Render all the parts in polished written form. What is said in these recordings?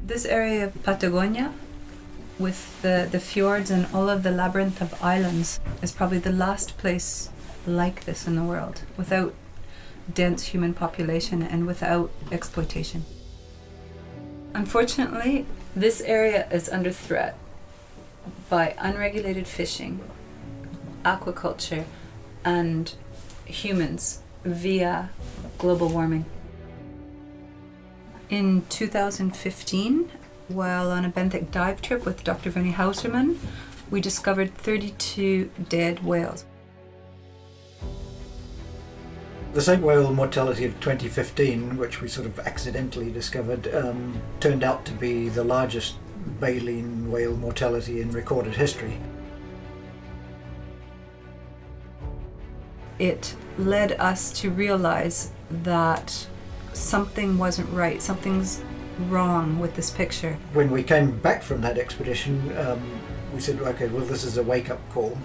This area of Patagonia, with the fjords and all of the labyrinth of islands, is probably the last place like this in the world, without dense human population and without exploitation. Unfortunately, this area is under threat by unregulated fishing, aquaculture, and humans via global warming. In 2015, while on a benthic dive trip with Dr. Vreni Haussermann, we discovered 32 dead whales. The same whale mortality of 2015, which we sort of accidentally discovered, turned out to be the largest baleen whale mortality in recorded history. It led us to realize that something wasn't right, something's wrong with this picture. When we came back from that expedition, we said, okay, well, this is a wake-up call.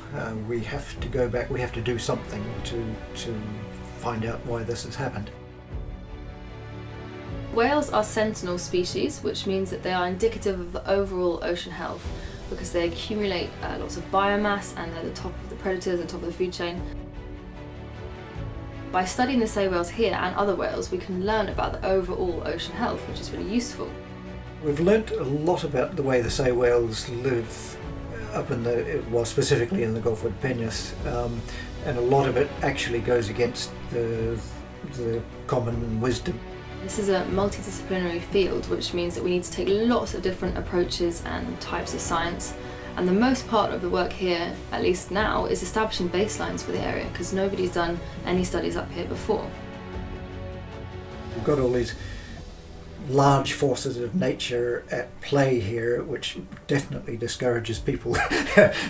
We have to go back, we have to do something to find out why this has happened. Whales are sentinel species, which means that they are indicative of the overall ocean health because they accumulate lots of biomass and they're the top of the predators, the top of the food chain. By studying the sei whales here and other whales, we can learn about the overall ocean health, which is really useful. We've learnt a lot about the way the sei whales live up in specifically in the Golfo de Penas, and a lot of it actually goes against the common wisdom. This is a multidisciplinary field, which means that we need to take lots of different approaches and types of science. And the most part of the work here, at least now, is establishing baselines for the area because nobody's done any studies up here before. We've got all these large forces of nature at play here, which definitely discourages people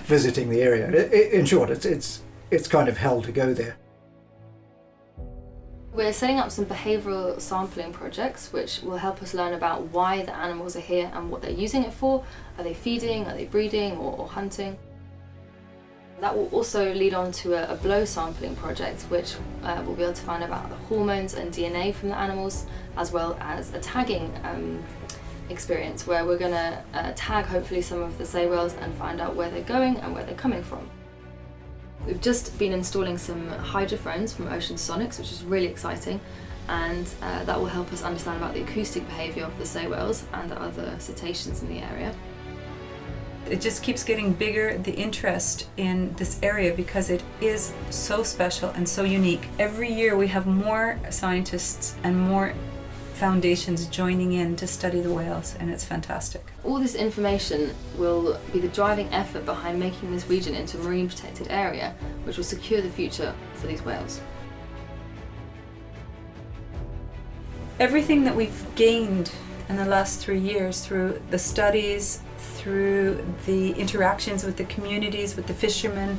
visiting the area. In short, it's kind of hell to go there. We're setting up some behavioural sampling projects which will help us learn about why the animals are here and what they're using it for. Are they feeding, are they breeding or hunting? That will also lead on to a blow sampling project which will be able to find about the hormones and DNA from the animals, as well as a tagging experience where we're going to tag hopefully some of the sei whales and find out where they're going and where they're coming from. We've just been installing some hydrophones from Ocean Sonics, which is really exciting, and that will help us understand about the acoustic behaviour of the sei whales and the other cetaceans in the area. It just keeps getting bigger, the interest in this area, because it is so special and so unique. Every year we have more scientists and more foundations joining in to study the whales, and it's fantastic. All this information will be the driving effort behind making this region into a marine protected area, which will secure the future for these whales. Everything that we've gained in the last 3 years through the studies, through the interactions with the communities, with the fishermen,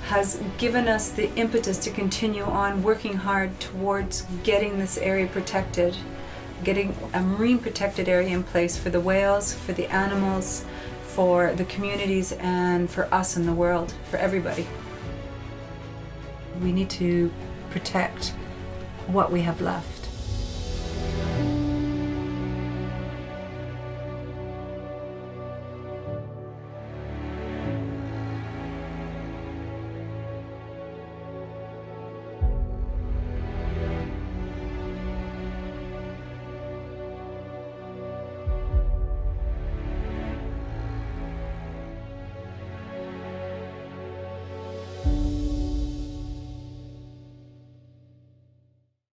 has given us the impetus to continue on working hard towards getting this area protected, getting a marine protected area in place for the whales, for the animals, for the communities, and for us in the world, for everybody. We need to protect what we have left.